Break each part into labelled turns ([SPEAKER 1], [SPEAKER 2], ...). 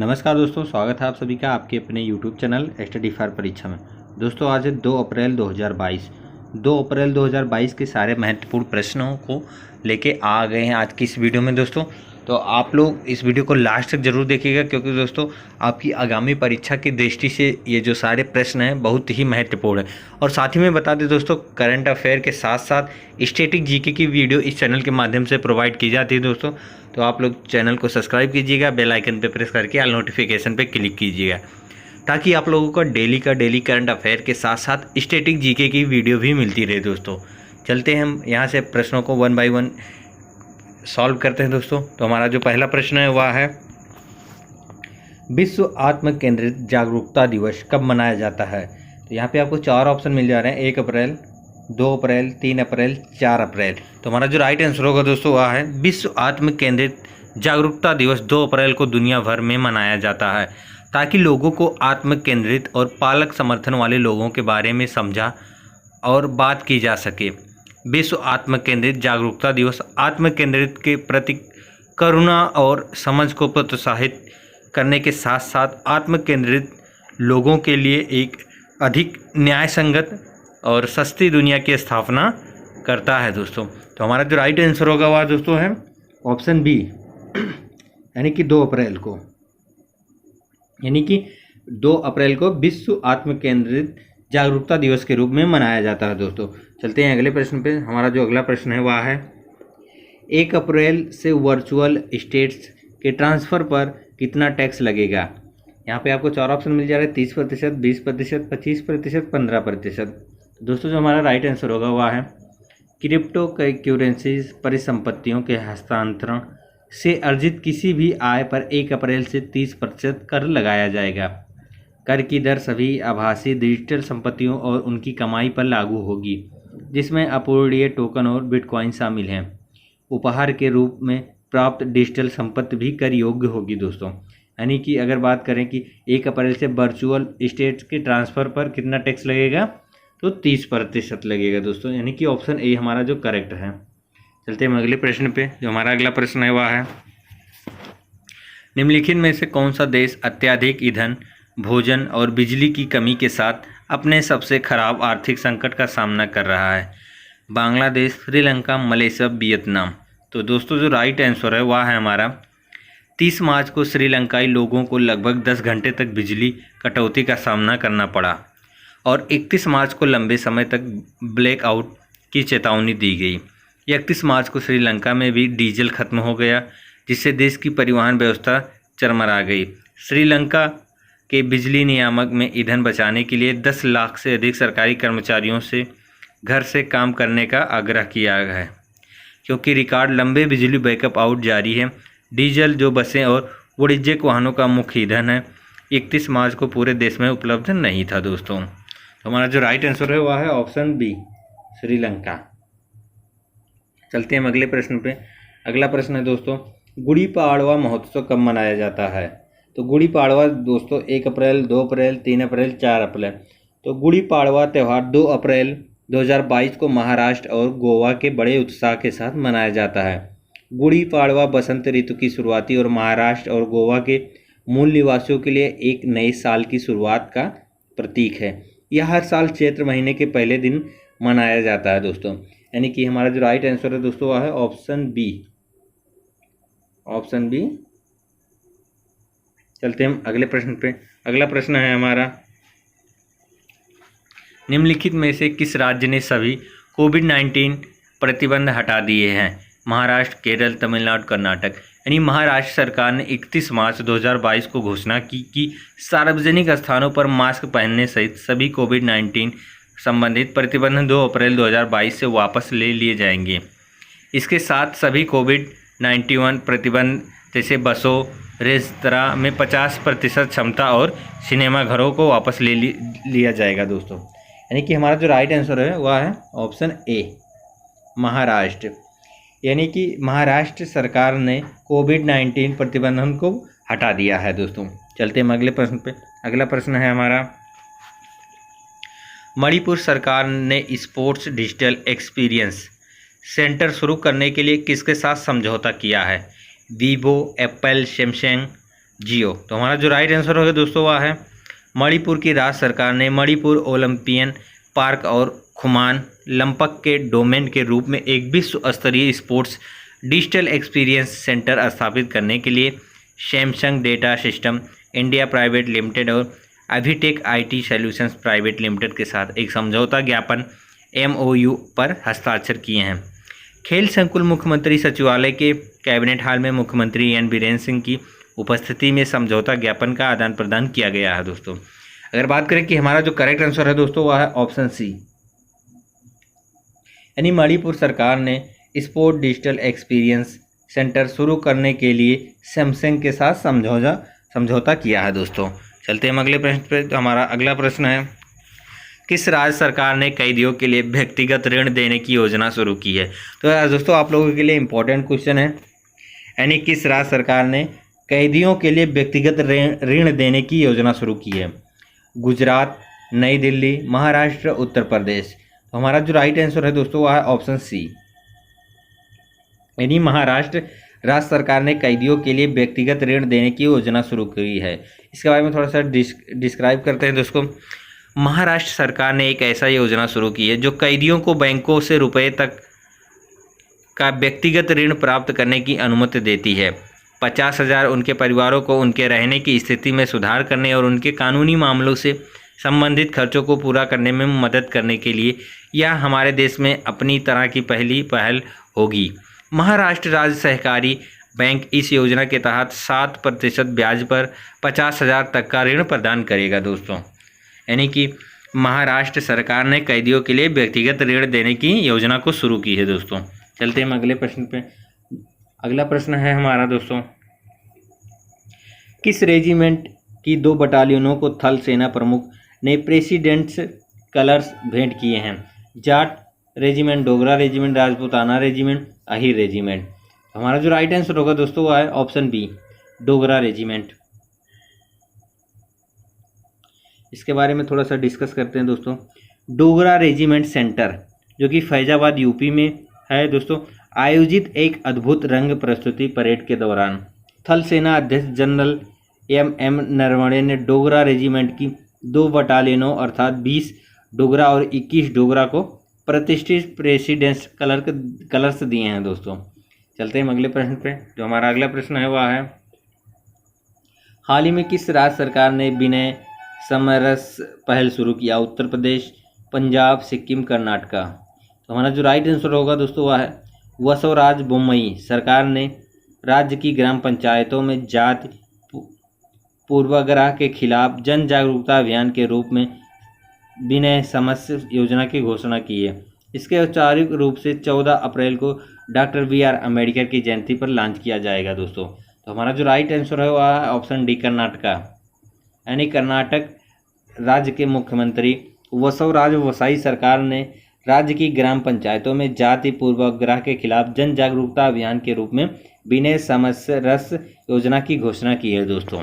[SPEAKER 1] नमस्कार दोस्तों, स्वागत है आप सभी का आपके अपने YouTube चैनल स्टडी फॉर परीक्षा में। दोस्तों आज है 2 अप्रैल 2022। 2 अप्रैल 2022 के सारे महत्वपूर्ण प्रश्नों को लेके आ गए हैं आज की इस वीडियो में दोस्तों। तो आप लोग इस वीडियो को लास्ट तक जरूर देखिएगा, क्योंकि दोस्तों आपकी आगामी परीक्षा की दृष्टि से ये जो सारे प्रश्न हैं बहुत ही महत्वपूर्ण है। और साथ ही में बता दें दोस्तों, करंट अफेयर के साथ साथ स्टैटिक जीके की वीडियो इस चैनल के माध्यम से प्रोवाइड की जाती है दोस्तों। तो आप लोग चैनल को सब्सक्राइब कीजिएगा, बेल आइकन पे प्रेस करके ऑल नोटिफिकेशन पे क्लिक कीजिएगा, ताकि आप लोगों को डेली करंट अफेयर के साथ साथ स्टैटिक जीके की वीडियो भी मिलती रहे दोस्तों। चलते हैं हम यहाँ से प्रश्नों को 1 बाय 1 सॉल्व करते हैं दोस्तों। तो हमारा जो पहला प्रश्न है वह है, विश्व आत्म केंद्रित जागरूकता दिवस कब मनाया जाता है? तो यहाँ पे आपको 4 ऑप्शन मिल जा रहे हैं, 1 अप्रैल, 2 अप्रैल, 3 अप्रैल, 4 अप्रैल। तो हमारा जो राइट आंसर होगा दोस्तों वह है, विश्व आत्म केंद्रित जागरूकता दिवस 2 अप्रैल को दुनिया भर में मनाया जाता है, ताकि लोगों को आत्म केंद्रित और पालक समर्थन वाले लोगों के बारे में समझा और बात की जा सके। विश्व आत्म केंद्रित जागरूकता दिवस आत्म केंद्रित के प्रति करुणा और समझ को प्रोत्साहित करने के साथ साथ आत्म केंद्रित लोगों के लिए एक अधिक न्यायसंगत और सस्ती दुनिया की स्थापना करता है दोस्तों। तो हमारा जो राइट आंसर होगा वह दोस्तों है ऑप्शन बी, यानी कि 2 अप्रैल को, यानी कि 2 अप्रैल को विश्व आत्म केंद्रित जागरूकता दिवस के रूप में मनाया जाता है दोस्तों। चलते हैं अगले प्रश्न पे। हमारा जो अगला प्रश्न है वह है, 1 अप्रैल से वर्चुअल स्टेट्स के ट्रांसफ़र पर कितना टैक्स लगेगा? यहाँ पे आपको 4 ऑप्शन मिल जा रहे हैं, 30%, 20%, 25%, 15%। दोस्तों जो हमारा राइट आंसर होगा वह है, क्रिप्टो करेंसीज परिसंपत्तियों के हस्तांतरण से अर्जित किसी भी आय पर 1 अप्रैल से 30% कर लगाया जाएगा। कर की दर सभी आभासी डिजिटल संपत्तियों और उनकी कमाई पर लागू होगी, जिसमें अपूरणीय टोकन और बिटकॉइन शामिल हैं। उपहार के रूप में प्राप्त डिजिटल संपत्ति भी कर योग्य होगी दोस्तों। यानी कि अगर बात करें कि 1 अप्रैल से वर्चुअल स्टेट्स के ट्रांसफ़र पर कितना टैक्स लगेगा, तो 30% लगेगा दोस्तों, यानी कि ऑप्शन ए हमारा जो करेक्ट है। चलते हैं अगले प्रश्न पे। जो हमारा अगला प्रश्न है वह है, निम्नलिखित में से कौन सा देश अत्यधिक ईंधन, भोजन और बिजली की कमी के साथ अपने सबसे खराब आर्थिक संकट का सामना कर रहा है? Bangladesh, Sri Lanka, Malaysia, Vietnam. तो दोस्तों जो राइट आंसर है वह है हमारा, 30 मार्च को श्रीलंकाई लोगों को लगभग 10 घंटे तक बिजली कटौती का सामना करना पड़ा और 31 मार्च को लंबे समय तक ब्लैकआउट की चेतावनी दी गई। 31 मार्च को श्रीलंका में भी डीजल खत्म हो गया, जिससे देश की परिवहन व्यवस्था चरमरा गई। श्रीलंका के बिजली नियामक में ईंधन बचाने के लिए 10 लाख से अधिक सरकारी कर्मचारियों से घर से काम करने का आग्रह किया गया है, क्योंकि रिकॉर्ड लंबे बिजली बैकअप आउट जारी है। डीजल जो बसें और वाणिज्यिक वाहनों का मुख्य ईंधन है, 31 मार्च को पूरे देश में उपलब्ध नहीं था दोस्तों। तो हमारा जो राइट आंसर है वह है ऑप्शन बी, श्रीलंका। चलते हैं अगले प्रश्न पे। अगला प्रश्न है दोस्तों, गुड़ी पाड़वा महोत्सव कब मनाया जाता है? तो गुड़ी पाड़वा दोस्तों 1 अप्रैल, 2 अप्रैल, 3 अप्रैल, 4 अप्रैल। तो गुड़ी पाड़वा त्यौहार 2 अप्रैल 2022 को महाराष्ट्र और गोवा के बड़े उत्साह के साथ मनाया जाता है। गुड़ी पाड़वा बसंत ऋतु की शुरुआती और महाराष्ट्र और गोवा के मूल निवासियों के लिए एक नए साल की शुरुआत का प्रतीक है। यह हर साल चैत्र महीने के पहले दिन मनाया जाता है दोस्तों। यानी कि हमारा जो राइट आंसर है दोस्तों वह है ऑप्शन बी, ऑप्शन बी। चलते हैं अगले प्रश्न पे। अगला प्रश्न है हमारा, निम्नलिखित में से किस राज्य ने सभी कोविड-19 प्रतिबंध हटा दिए हैं? महाराष्ट्र, केरल, तमिलनाडु, कर्नाटक। यानी महाराष्ट्र सरकार ने 31 मार्च 2022 को घोषणा की कि सार्वजनिक स्थानों पर मास्क पहनने सहित सभी कोविड-19 संबंधित प्रतिबंध 2 अप्रैल 2022 से वापस ले लिए जाएंगे। इसके साथ सभी कोविड-19 प्रतिबंध जैसे बसों, रेस्तरां में 50% क्षमता और सिनेमाघरों को वापस ले लिया जाएगा दोस्तों। यानी कि हमारा जो राइट आंसर है वह है ऑप्शन ए, महाराष्ट्र। यानी कि महाराष्ट्र सरकार ने कोविड-19 प्रतिबंधन को हटा दिया है दोस्तों। चलते हैं अगले प्रश्न पे। अगला प्रश्न है हमारा, मणिपुर सरकार ने स्पोर्ट्स डिजिटल एक्सपीरियंस सेंटर शुरू करने के लिए किसके साथ समझौता किया है? वीवो, एप्पल, सैमसंग, जियो। तो हमारा जो राइट आंसर होगा दोस्तों वह है मणिपुर की राज्य सरकार ने मणिपुर ओलंपियन पार्क और खुमान लंपक के डोमेन के रूप में एक विश्व स्तरीय स्पोर्ट्स डिजिटल एक्सपीरियंस सेंटर स्थापित करने के लिए Samsung data system India private limited और अभिटेक आईटी सॉल्यूशंस प्राइवेट लिमिटेड के साथ एक समझौता ज्ञापन MOU पर हस्ताक्षर किए हैं। खेल संकुल मुख्यमंत्री सचिवालय के कैबिनेट हॉल में मुख्यमंत्री एन बीरेंद्र सिंह की उपस्थिति में समझौता ज्ञापन का आदान प्रदान किया गया है दोस्तों। अगर बात करें कि हमारा जो करेक्ट आंसर है दोस्तों वह है ऑप्शन सी, यानी मणिपुर सरकार ने स्पोर्ट डिजिटल एक्सपीरियंस सेंटर शुरू करने के लिए सैमसंग के साथ समझौता किया है दोस्तों। चलते हैं अगले प्रश्न पे। तो हमारा अगला प्रश्न है किस राज्य सरकार ने कैदियों के लिए व्यक्तिगत ऋण देने की योजना शुरू की है। तो दोस्तों आप लोगों के लिए इंपॉर्टेंट क्वेश्चन है, यानी किस राज्य सरकार ने कैदियों के लिए व्यक्तिगत ऋण देने की योजना शुरू की है। गुजरात, नई दिल्ली, महाराष्ट्र, उत्तर प्रदेश। तो हमारा जो राइट आंसर है दोस्तों वह है ऑप्शन सी, यानी महाराष्ट्र राज्य सरकार ने कैदियों के लिए व्यक्तिगत ऋण देने की योजना शुरू की है। इसके बारे में थोड़ा सा डिस्क्राइब करते हैं दोस्तों। महाराष्ट्र सरकार ने एक ऐसा योजना शुरू की है जो कैदियों को बैंकों से रुपए तक का व्यक्तिगत ऋण प्राप्त करने की अनुमति देती है। 50,000 उनके परिवारों को उनके रहने की स्थिति में सुधार करने और उनके कानूनी मामलों से संबंधित खर्चों को पूरा करने में मदद करने के लिए यह हमारे देश में अपनी तरह की पहली पहल होगी। महाराष्ट्र राज्य सहकारी बैंक इस योजना के तहत 7% ब्याज पर 50,000 तक का ऋण प्रदान करेगा दोस्तों। यानी कि महाराष्ट्र सरकार ने कैदियों के लिए व्यक्तिगत ऋण देने की योजना को शुरू की है दोस्तों। चलते हैं अगले प्रश्न पे। अगला प्रश्न है हमारा दोस्तों, किस रेजिमेंट की 2 बटालियनों को थल सेना प्रमुख ने प्रेसिडेंट्स कलर्स भेंट किए हैं। Jat regiment, Dogra regiment, Rajputana regiment, Ahir regiment. हमारा जो राइट आंसर होगा दोस्तों वो है ऑप्शन बी, डोगरा रेजिमेंट। इसके बारे में थोड़ा सा डिस्कस करते हैं दोस्तों। डोगरा रेजिमेंट सेंटर जो कि फैजाबाद यूपी में है दोस्तों, आयोजित एक अद्भुत रंग प्रस्तुति परेड के दौरान थल सेना अध्यक्ष जनरल MM नरवणे ने डोगरा रेजिमेंट की 2 बटालियनों अर्थात 20 डोगरा और 21 डोगरा को प्रतिष्ठित प्रेसिडेंट्स कलर्स दिए हैं दोस्तों। चलते हैं अगले प्रश्न पे। जो हमारा अगला प्रश्न है वह है, हाल ही में किस राज्य सरकार ने विनय समरस पहल शुरू किया। उत्तर प्रदेश, पंजाब, सिक्किम, कर्नाटका। तो हमारा जो राइट आंसर होगा दोस्तों वह है बसवराज बोम्मई सरकार ने राज्य की ग्राम पंचायतों में जाति पूर्वाग्रह के खिलाफ जन जागरूकता अभियान के रूप में विनय समस्य योजना की घोषणा की है। इसके औपचारिक रूप से 14 अप्रैल को डॉक्टर BR अम्बेडकर की जयंती पर लॉन्च किया जाएगा दोस्तों। तो हमारा जो राइट आंसर है वह है ऑप्शन डी, कर्नाटका। यानी कर्नाटक राज्य के मुख्यमंत्री बसवराज बोम्मई सरकार ने राज्य की ग्राम पंचायतों में जाति पूर्वाग्रह के खिलाफ जन जागरूकता अभियान के रूप में विनय समरस योजना की घोषणा की है दोस्तों।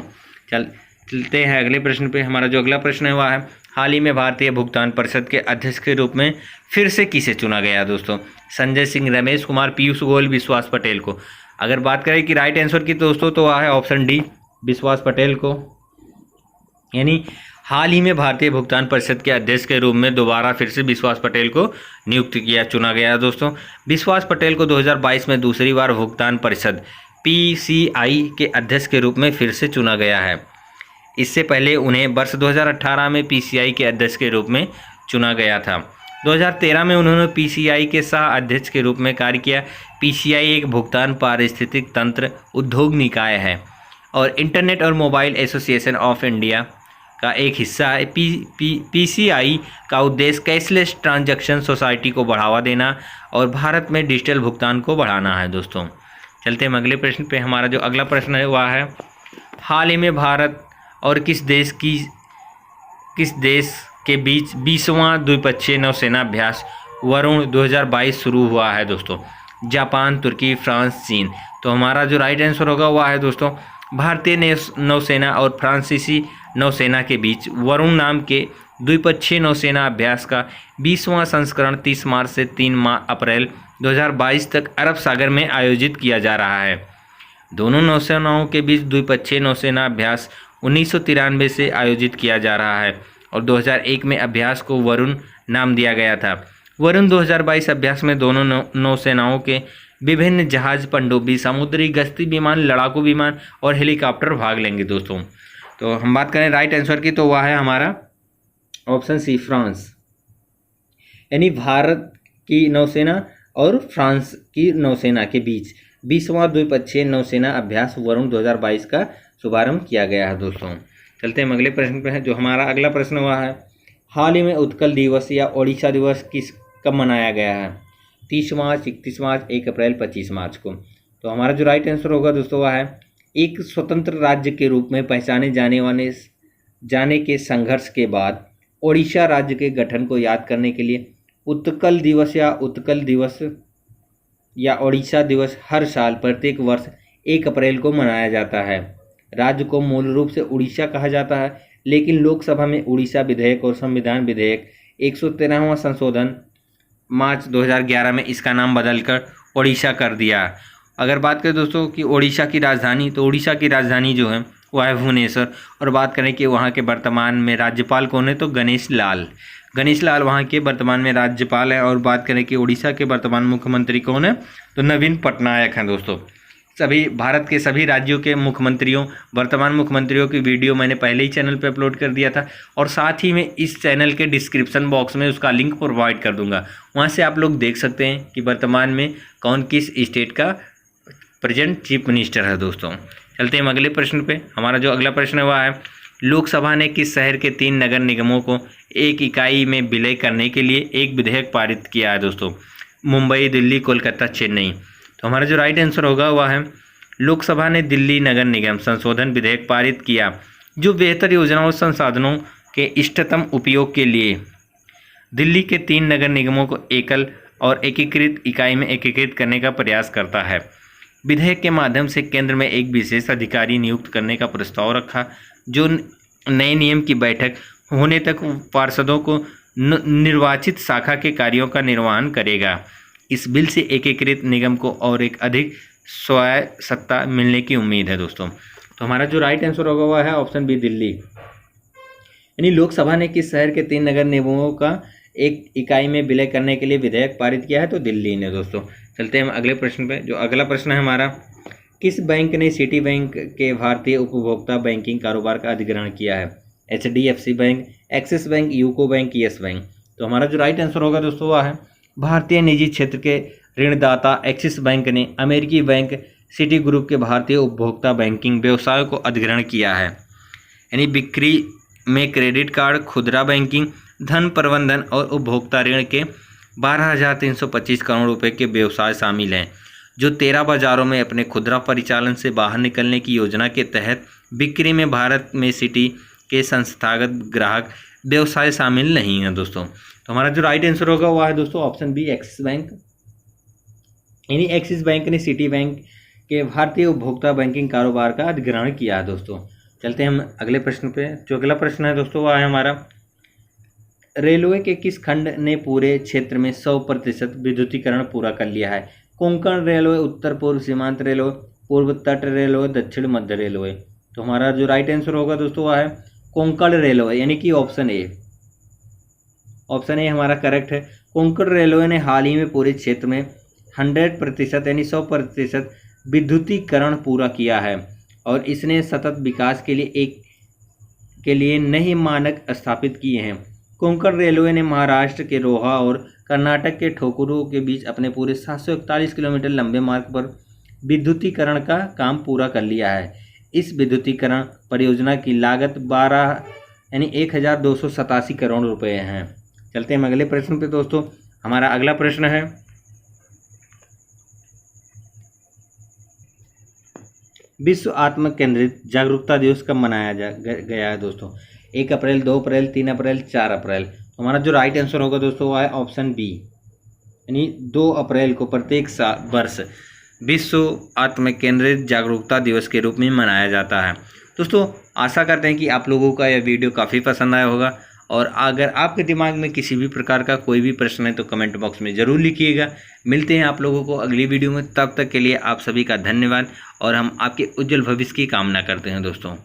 [SPEAKER 1] चलते हैं अगले प्रश्न पे। हमारा जो अगला प्रश्न है वह है, हाल ही में भारतीय भुगतान परिषद के अध्यक्ष के रूप में फिर से किसे चुना गया दोस्तों। संजय सिंह, रमेश कुमार, पीयूष गोयल, विश्वास पटेल को। अगर बात करें कि राइट आंसर की दोस्तों तो वह है ऑप्शन डी, विश्वास पटेल को। यानी हाल ही में भारतीय भुगतान परिषद के अध्यक्ष के रूप में दोबारा फिर से विश्वास पटेल को चुना गया दोस्तों। विश्वास पटेल को 2022 में दूसरी बार भुगतान परिषद PCI के अध्यक्ष के रूप में फिर से चुना गया है। इससे पहले उन्हें वर्ष 2018 में PCI के अध्यक्ष के रूप में चुना गया था। 2013 में उन्होंने PCI के सह अध्यक्ष के रूप में कार्य किया। PCI एक भुगतान पारिस्थितिक तंत्र उद्योग निकाय है और इंटरनेट और मोबाइल एसोसिएशन ऑफ इंडिया का एक हिस्सा है। PCI का उद्देश्य कैशलेस ट्रांजैक्शन सोसाइटी को बढ़ावा देना और भारत में डिजिटल भुगतान को बढ़ाना है दोस्तों। चलते हैं अगले प्रश्न पे। हमारा जो अगला प्रश्न है वह है, हाल ही में भारत और किस देश के बीच 20वां द्विपक्षीय नौसेना अभ्यास वरुण 2022 शुरू हुआ है दोस्तों। जापान, तुर्की, फ्रांस, चीन। तो हमारा जो राइट आंसर होगा वह है दोस्तों भारतीय नौसेना और फ्रांसीसी नौसेना के बीच वरुण नाम के द्विपक्षीय नौसेना अभ्यास का 20वां संस्करण 30 मार्च से 3 अप्रैल 2022 तक अरब सागर में आयोजित किया जा रहा है। दोनों नौसेनाओं के बीच द्विपक्षीय नौसेना अभ्यास 1993 से आयोजित किया जा रहा है और 2001 में अभ्यास को वरुण नाम दिया गया था। वरुण 2022 अभ्यास में दोनों नौसेनाओं के विभिन्न जहाज, पनडुब्बी, समुद्री गश्ती विमान, लड़ाकू विमान और हेलीकॉप्टर भाग लेंगे दोस्तों। तो हम बात करें राइट आंसर की, तो वह है हमारा ऑप्शन सी, फ्रांस। यानी भारत की नौसेना और फ्रांस की नौसेना के बीच 20वां द्विपक्षीय नौसेना अभ्यास वरुण 2022 का शुभारंभ किया गया है दोस्तों। चलते हैं अगले प्रश्न पे है। जो हमारा अगला प्रश्न हुआ है, हाल ही में उत्कल दिवस या ओडिशा दिवस कब मनाया गया है? 30 मार्च, 31 मार्च, 1 अप्रैल, 25 मार्च को। तो हमारा जो राइट आंसर होगा दोस्तों वह है, एक स्वतंत्र राज्य के रूप में पहचाने जाने के संघर्ष के बाद ओडिशा राज्य के गठन को याद करने के लिए उत्कल दिवस या ओडिशा दिवस हर साल प्रत्येक वर्ष 1 अप्रैल को मनाया जाता है। राज्य को मूल रूप से उड़ीसा कहा जाता है, लेकिन लोकसभा में उड़ीसा विधेयक और संविधान विधेयक 113वां संशोधन मार्च 2011 में इसका नाम बदलकर ओडिशा कर दिया। अगर बात करें दोस्तों कि ओडिशा की राजधानी, तो ओडिशा की राजधानी जो है वह है भुवनेश्वर। और बात करें कि वहाँ के वर्तमान में राज्यपाल कौन है, तो गणेश लाल वहाँ के वर्तमान में राज्यपाल है। और बात करें कि उड़ीसा के वर्तमान मुख्यमंत्री कौन है, तो नवीन पटनायक हैं दोस्तों। सभी भारत के सभी राज्यों के मुख्यमंत्रियों, वर्तमान मुख्यमंत्रियों की वीडियो मैंने पहले ही चैनल पे अपलोड कर दिया था और साथ ही में इस चैनल के डिस्क्रिप्शन बॉक्स में उसका लिंक प्रोवाइड कर दूंगा। वहाँ से आप लोग देख सकते हैं कि वर्तमान में कौन किस स्टेट का प्रेजेंट चीफ मिनिस्टर है दोस्तों। चलते हैं अगले प्रश्न पे। हमारा जो अगला प्रश्न हुआ है, लोकसभा ने किस शहर के 3 नगर निगमों को एक इकाई में विलय करने के लिए एक विधेयक पारित किया है दोस्तों? मुंबई, दिल्ली, कोलकाता, चेन्नई। तो हमारा जो राइट आंसर होगा वह है, लोकसभा ने दिल्ली नगर निगम संशोधन विधेयक पारित किया, जो बेहतर योजनाओं और संसाधनों के इष्टतम उपयोग के लिए दिल्ली के 3 नगर निगमों को एकल और एकीकृत इकाई में एकीकृत करने का प्रयास करता है। विधेयक के माध्यम से केंद्र में एक विशेष अधिकारी नियुक्त करने का प्रस्ताव रखा, जो नए नियम की बैठक होने तक पार्षदों को निर्वाचित शाखा के कार्यों का निर्वहन करेगा। इस बिल से एकीकृत निगम को और एक अधिक स्वायत्तता मिलने की उम्मीद है दोस्तों। तो हमारा जो राइट आंसर होगा वह है ऑप्शन बी, दिल्ली। यानी लोकसभा ने किस शहर के 3 नगर निगमों का एक इकाई में विलय करने के लिए विधेयक पारित किया है, तो दिल्ली ने दोस्तों। चलते हैं हम अगले प्रश्न पे। जो अगला प्रश्न है हमारा, किस बैंक ने सिटी बैंक के भारतीय उपभोक्ता बैंकिंग कारोबार का अधिग्रहण किया है? HDFC bank, axis bank, UCO bank, yes bank. तो हमारा जो राइट आंसर होगा दोस्तों वह है, भारतीय निजी क्षेत्र के ऋणदाता एक्सिस बैंक ने अमेरिकी बैंक सिटी ग्रुप के भारतीय उपभोक्ता बैंकिंग व्यवसाय को अधिग्रहण किया है। यानी बिक्री में क्रेडिट कार्ड, खुदरा बैंकिंग, धन प्रबंधन और उपभोक्ता ऋण के 12,325 करोड़ रुपए के व्यवसाय शामिल हैं, जो 13 बाजारों में अपने खुदरा परिचालन से बाहर निकलने की योजना के तहत बिक्री में भारत में सिटी के संस्थागत ग्राहक व्यवसाय शामिल नहीं है दोस्तों। तो हमारा जो राइट आंसर होगा वह है दोस्तों ऑप्शन बी, एक्सिस बैंक। यानी एक्सिस बैंक ने सिटी बैंक के भारतीय उपभोक्ता बैंकिंग कारोबार का अधिग्रहण किया है दोस्तों। चलते हैं हम अगले प्रश्न पे। जो अगला प्रश्न है दोस्तों वह है हमारा, रेलवे के किस खंड ने पूरे क्षेत्र में 100% विद्युतीकरण पूरा कर लिया है? कोंकण रेलवे, उत्तर पूर्व सीमांत रेलवे, पूर्व तट रेलवे, दक्षिण मध्य रेलवे। तो हमारा जो राइट आंसर होगा दोस्तों वह है कोंकण रेलवे, यानी कि ऑप्शन ए। ऑप्शन ए हमारा करेक्ट है। कोंकण रेलवे ने हाल ही में पूरे क्षेत्र में 100% यानी 100% विद्युतीकरण पूरा किया है और इसने सतत विकास के लिए नए मानक स्थापित किए हैं। कोंकण रेलवे ने महाराष्ट्र के रोहा और कर्नाटक के ठोकुरू के बीच अपने पूरे 741 किलोमीटर लंबे मार्ग पर विद्युतीकरण का काम पूरा कर लिया है। इस विद्युतीकरण परियोजना की लागत 1,287 करोड़ रुपए हैं। चलते हैं अगले प्रश्न पे दोस्तों। हमारा अगला प्रश्न है, विश्व आत्म केंद्रित जागरूकता दिवस कब मनाया गया है दोस्तों? 1 अप्रैल, 2 अप्रैल, 3 अप्रैल, 4 अप्रैल। तो हमारा जो राइट आंसर होगा दोस्तों वह है ऑप्शन बी, यानी 2 अप्रैल को प्रत्येक वर्ष विश्व आत्म केंद्रित जागरूकता दिवस के रूप में मनाया जाता है। दोस्तों आशा करते हैं कि आप लोगों का यह वीडियो काफ़ी पसंद आया होगा और अगर आपके दिमाग में किसी भी प्रकार का कोई भी प्रश्न है तो कमेंट बॉक्स में ज़रूर लिखिएगा। मिलते हैं आप लोगों को अगली वीडियो में, तब तक के लिए आप सभी का धन्यवाद और हम आपके उज्जवल भविष्य की कामना करते हैं दोस्तों।